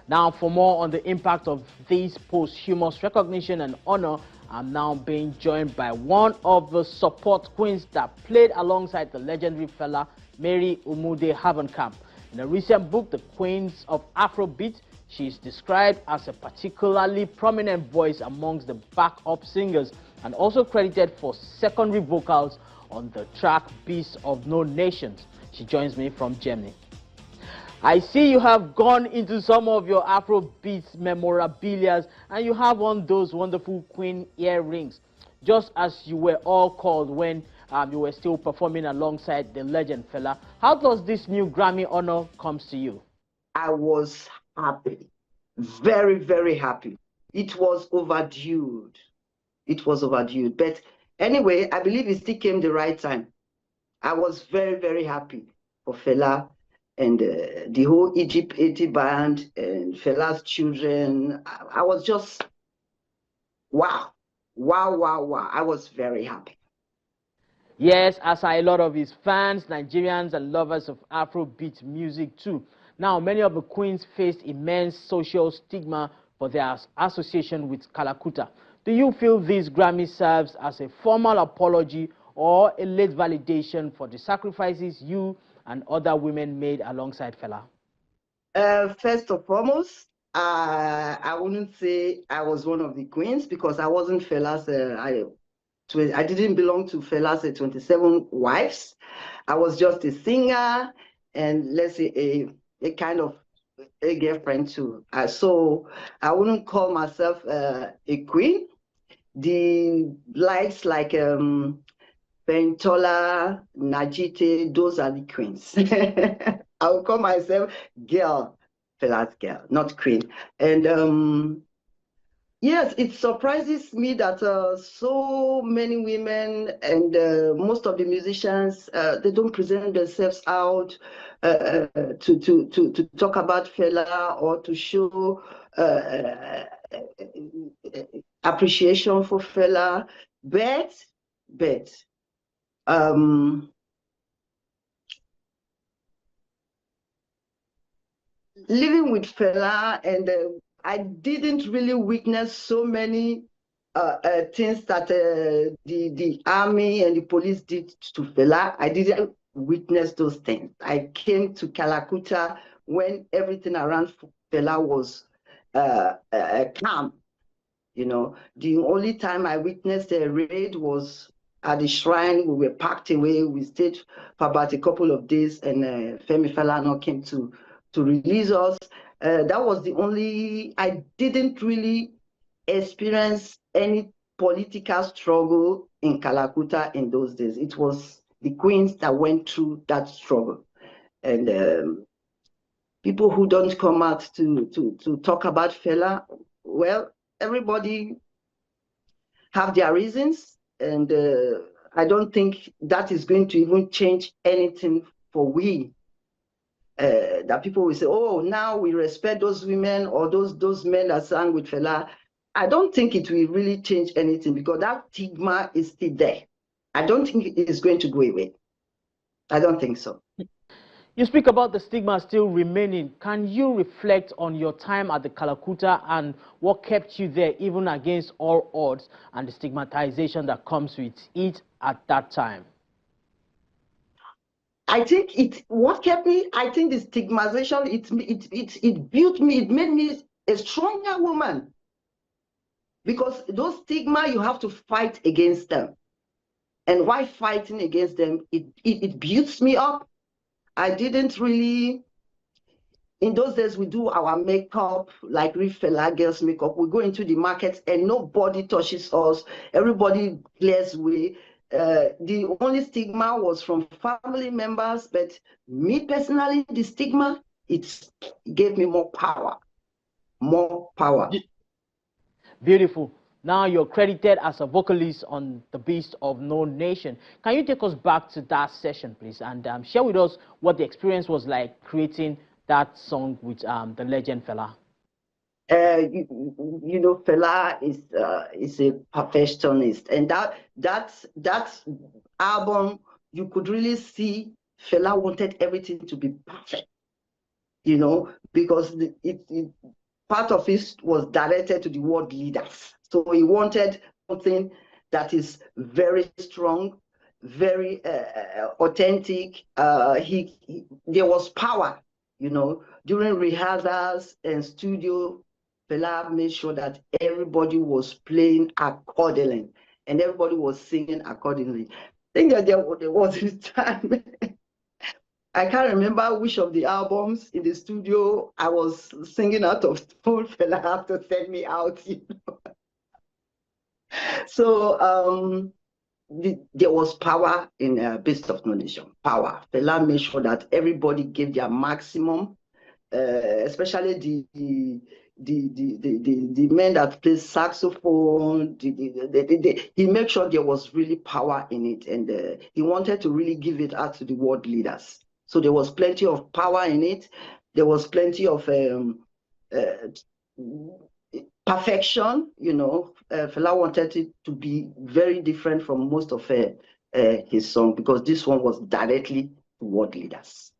Now, for more on the impact of this posthumous recognition and honor, I'm now being joined by one of the support queens that played alongside the legendary Fela, Mary Umu. In a recent book, The Queens of Afrobeat, she is described as a particularly prominent voice amongst the backup singers and also credited for secondary vocals on the track Beasts of No Nations. She joins me from Germany. I see you have gone into some of your Afrobeat memorabilia and you have on those wonderful queen earrings, just as you were all called when you were still performing alongside the legend Fela. How does this new Grammy honor comes to you? I was happy, very, very happy. It was overdue. It was overdue. But anyway, I believe it still came the right time. I was very, very happy for Fela and the whole Egypt 80 band and Fela's children. I was just, wow, wow, wow, wow. I was very happy. Yes, as are a lot of his fans, Nigerians and lovers of Afrobeat music too. Now, many of the queens faced immense social stigma for their association with Kalakuta. Do you feel this Grammy serves as a formal apology or a late validation for the sacrifices you and other women made alongside Fela? First and foremost, I wouldn't say I was one of the queens because I wasn't Fela's. I didn't belong to Fela's 27 wives. I was just a singer and let's say a kind of a girlfriend too. So I wouldn't call myself a queen. The likes like Pentola, Najite, those are the queens. I would call myself girl, Fela's girl, not queen. And yes, it surprises me that so many women and most of the musicians, they don't present themselves out to talk about Fela or to show appreciation for Fela. But living with Fela and I didn't really witness so many things that the army and the police did to Fela. I didn't witness those things. I came to Kalakuta when everything around Fela was calm. You know, the only time I witnessed a raid was at the shrine. We were packed away. We stayed for about a couple of days, and Femi Falana came to release us. That was the only, I didn't really experience any political struggle in Kalakuta in those days. It was the queens that went through that struggle. And people who don't come out to talk about Fela, well, everybody have their reasons. And I don't think that is going to even change anything for we. That people will say, oh, now we respect those women or those men that sang with Fela. I don't think it will really change anything because that stigma is still there. I don't think it is going to go away. I don't think so. You speak about the stigma still remaining. Can you reflect on your time at the Kalakuta and what kept you there even against all odds and the stigmatization that comes with it at that time? I think what kept me, I think the stigmatization, it built me, it made me a stronger woman. Because those stigma, you have to fight against them. And while fighting against them, it builds me up. I didn't really, in those days, we do our makeup, like Fela girls makeup. We go into the market and nobody touches us. Everybody clears away. The only stigma was from family members, but me personally, the stigma, it gave me more power. More power. Beautiful. Now you're credited as a vocalist on The Beast of No Nation. Can you take us back to that session, please, and share with us what the experience was like creating that song with the legend Fela? You know, Fela is a perfectionist, and that album, you could really see Fela wanted everything to be perfect. you know, because part of it was directed to the world leaders. So he wanted something that is very strong, very authentic. There was power, you know, during rehearsals and studio. Fela made sure that everybody was playing accordingly and everybody was singing accordingly. I think that there was a time I can't remember which of the albums in the studio I was singing out of tune. Fela have to send me out. You know? So there was power in Beast of No Nation. Power. Fela made sure that everybody gave their maximum, especially the men that play saxophone. He made sure there was really power in it, and he wanted to really give it out to the world leaders. So there was plenty of power in it. There was plenty of perfection, you know. Fela wanted it to be very different from most of his songs because this one was directly to world leaders.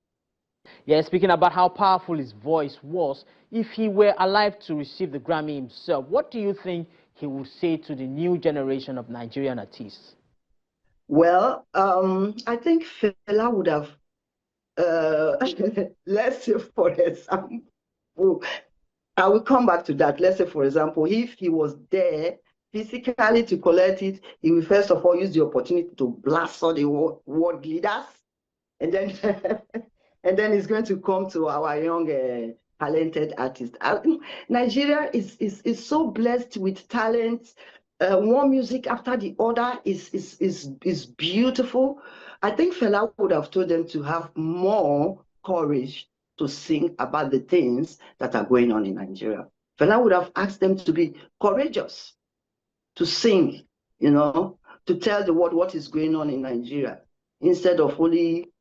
Yeah, speaking about how powerful his voice was, if he were alive to receive the Grammy himself, what do you think he would say to the new generation of Nigerian artists? Well, I think Fela would have, let's say, for example, I will come back to that. Let's say, for example, if he was there physically to collect it, he will first of all use the opportunity to blast all the world leaders, and then and then he's going to come to our young talented artists. Nigeria is so blessed with talent. One music after the other is beautiful. I think Fela would have told them to have more courage to sing about the things that are going on in Nigeria. Fela would have asked them to be courageous, to sing, you know, to tell the world what is going on in Nigeria, instead of only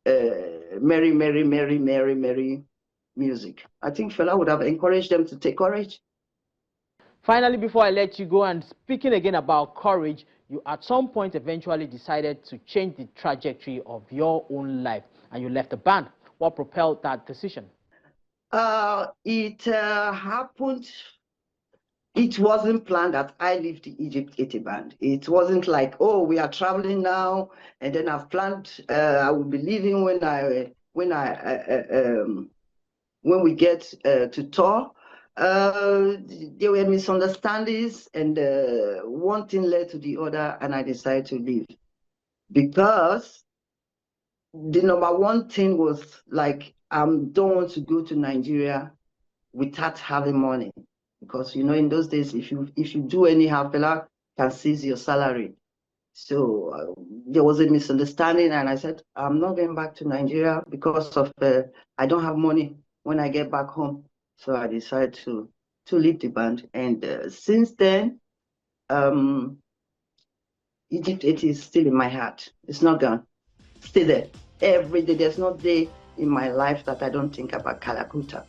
merry, merry, merry, merry, merry music. I think Fela would have encouraged them to take courage. Finally, before I let you go, and speaking again about courage, you at some point eventually decided to change the trajectory of your own life, and you left the band. What propelled that decision? It happened. It wasn't planned that I leave the Egypt 80 band. It wasn't like, oh, we are traveling now, and then I've planned I will be leaving when we get to tour. There were misunderstandings, and one thing led to the other, and I decided to leave because the number one thing was like, I don't want to go to Nigeria without having money, because you know in those days if you do anyhow, Fela can seize your salary. So there was a misunderstanding, and I said I'm not going back to Nigeria because of I don't have money when I get back home. So I decided to leave the band, and since then, Egypt 80 is still in my heart. It's not gone. Stay there every day. There's no day in my life that I don't think about Kalakuta.